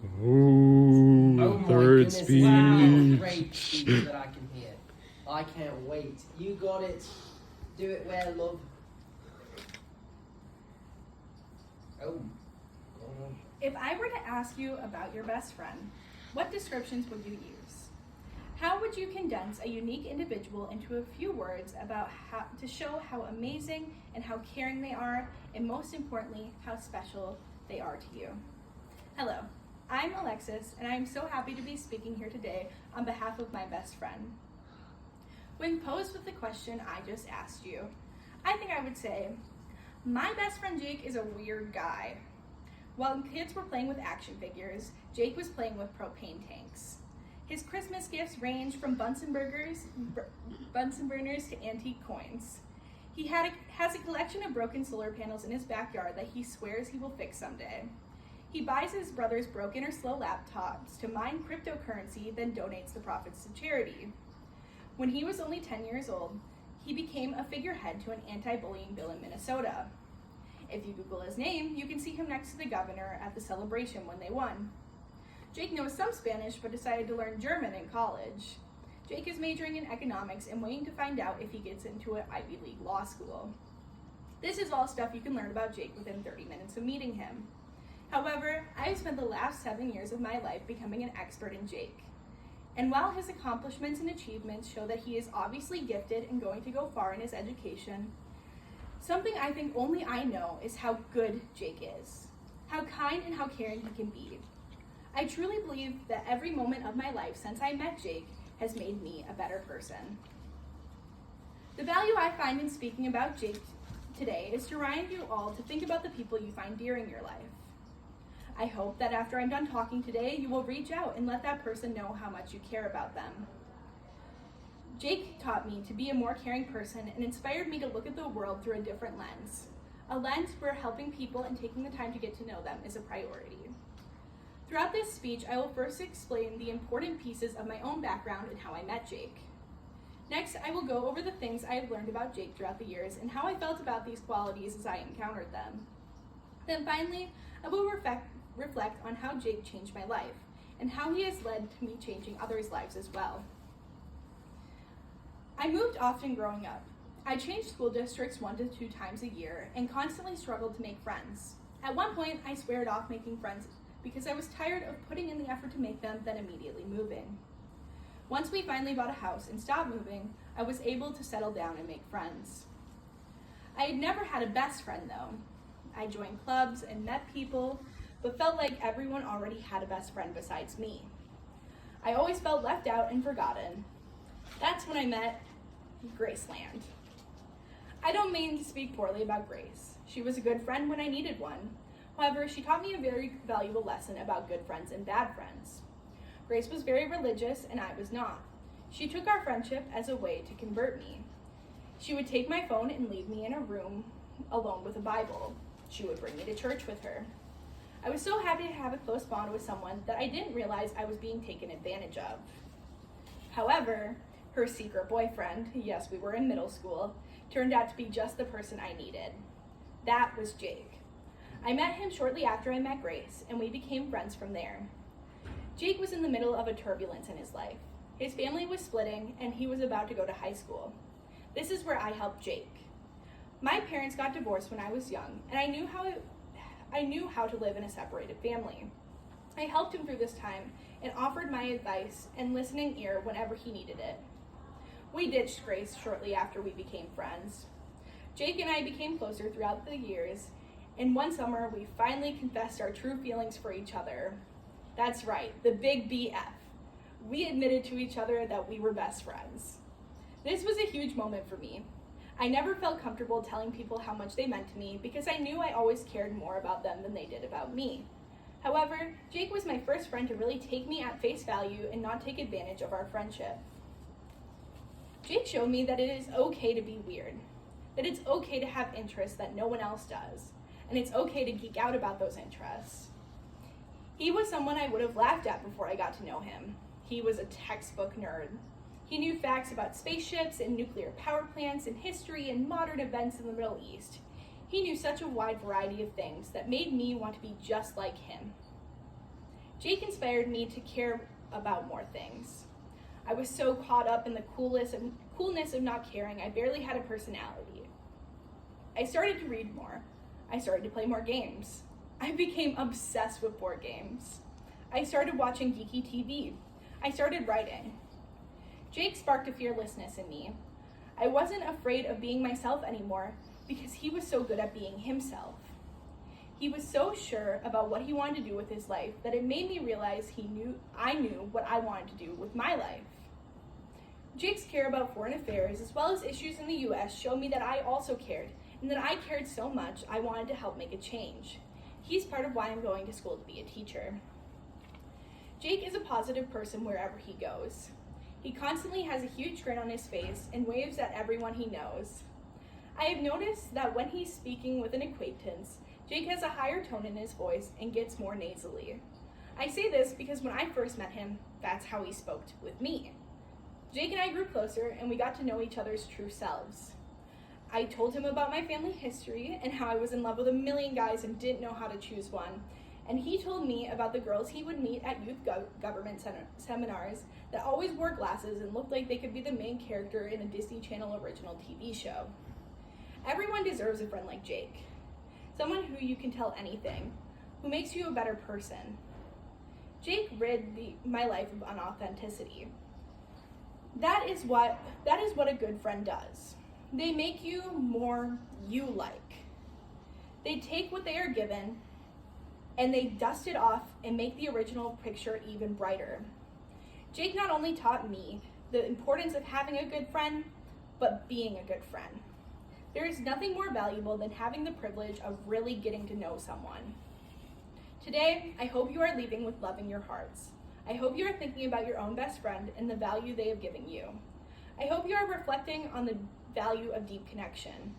Ooh, Oh my third goodness, speech. wow, great speech that I can hear. I can't wait. You got it. Do it well, love. Oh. If I were to ask you about your best friend, what descriptions would you use? How would you condense a unique individual into a few words about how to show how amazing and how caring they are, and most importantly, how special they are to you? Hello, I'm Alexis, and I'm so happy to be speaking here today on behalf of my best friend. When posed with the question I just asked you, I think I would say, my best friend Jake is a weird guy. While kids were playing with action figures, Jake was playing with propane tanks. His Christmas gifts range from Bunsen burners to antique coins. He has a collection of broken solar panels in his backyard that he swears he will fix someday. He buys his brother's broken or slow laptops to mine cryptocurrency, then donates the profits to charity. When he was only 10 years old, he became a figurehead to an anti-bullying bill in Minnesota. If you Google his name, you can see him next to the governor at the celebration when they won. Jake knows some Spanish, but decided to learn German in college. Jake is majoring in economics and waiting to find out if he gets into an Ivy League law school. This is all stuff you can learn about Jake within 30 minutes of meeting him. However, I have spent the last 7 years of my life becoming an expert in Jake. And while his accomplishments and achievements show that he is obviously gifted and going to go far in his education, something I think only I know is how good Jake is, how kind and how caring he can be. I truly believe that every moment of my life since I met Jake has made me a better person. The value I find in speaking about Jake today is to remind you all to think about the people you find dear in your life. I hope that after I'm done talking today, you will reach out and let that person know how much you care about them. Jake taught me to be a more caring person and inspired me to look at the world through a different lens, a lens where helping people and taking the time to get to know them is a priority. Throughout this speech, I will first explain the important pieces of my own background and how I met Jake. Next, I will go over the things I have learned about Jake throughout the years and how I felt about these qualities as I encountered them. Then finally, I will reflect on how Jake changed my life and how he has led to me changing others' lives as well. I moved often growing up. I changed school districts 1 to 2 times a year and constantly struggled to make friends. At one point, I squared off making friends because I was tired of putting in the effort to make them, then immediately moving. Once we finally bought a house and stopped moving, I was able to settle down and make friends. I had never had a best friend though. I joined clubs and met people, but felt like everyone already had a best friend besides me. I always felt left out and forgotten. That's when I met Graceland. I don't mean to speak poorly about Grace. She was a good friend when I needed one. However, she taught me a very valuable lesson about good friends and bad friends. Grace was very religious and I was not. She took our friendship as a way to convert me. She would take my phone and leave me in a room alone with a Bible. She would bring me to church with her. I was so happy to have a close bond with someone that I didn't realize I was being taken advantage of. However, her secret boyfriend, yes, we were in middle school, turned out to be just the person I needed. That was Jake. I met him shortly after I met Grace, and we became friends from there. Jake was in the middle of a turbulence in his life. His family was splitting, and he was about to go to high school. This is where I helped Jake. My parents got divorced when I was young, and I knew how to live in a separated family. I helped him through this time and offered my advice and listening ear whenever he needed it. We ditched Grace shortly after we became friends. Jake and I became closer throughout the years, and one summer we finally confessed our true feelings for each other. That's right, the big BF. We admitted to each other that we were best friends. This was a huge moment for me. I never felt comfortable telling people how much they meant to me because I knew I always cared more about them than they did about me. However, Jake was my first friend to really take me at face value and not take advantage of our friendship. Jake showed me that it is okay to be weird, that it's okay to have interests that no one else does, and it's okay to geek out about those interests. He was someone I would have laughed at before I got to know him. He was a textbook nerd. He knew facts about spaceships and nuclear power plants and history and modern events in the Middle East. He knew such a wide variety of things that made me want to be just like him. Jake inspired me to care about more things. I was so caught up in the coolness of not caring, I barely had a personality. I started to read more. I started to play more games. I became obsessed with board games. I started watching geeky TV. I started writing. Jake sparked a fearlessness in me. I wasn't afraid of being myself anymore because he was so good at being himself. He was so sure about what he wanted to do with his life that it made me realize I knew what I wanted to do with my life. Jake's care about foreign affairs as well as issues in the US showed me that I also cared, and that I cared so much I wanted to help make a change. He's part of why I'm going to school to be a teacher. Jake is a positive person wherever he goes. He constantly has a huge grin on his face and waves at everyone he knows. I have noticed that when he's speaking with an acquaintance, Jake has a higher tone in his voice and gets more nasally. I say this because when I first met him, that's how he spoke with me. Jake and I grew closer and we got to know each other's true selves. I told him about my family history and how I was in love with a million guys and didn't know how to choose one. And he told me about the girls he would meet at youth government seminars that always wore glasses and looked like they could be the main character in a Disney Channel original TV show. Everyone deserves a friend like Jake. Someone who you can tell anything, who makes you a better person. Jake rid my life of unauthenticity. That is what a good friend does. They make you more you-like. They take what they are given and they dust it off and make the original picture even brighter. Jake not only taught me the importance of having a good friend, but being a good friend. There is nothing more valuable than having the privilege of really getting to know someone. Today, I hope you are leaving with love in your hearts. I hope you are thinking about your own best friend and the value they have given you. I hope you are reflecting on the value of deep connection.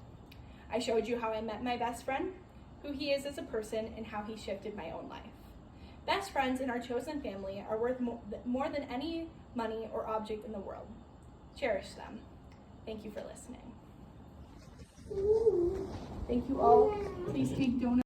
I showed you how I met my best friend, who he is as a person, and how he shifted my own life. Best friends in our chosen family are worth more than any money or object in the world. Cherish them. Thank you for listening. Thank you all. Please take donuts.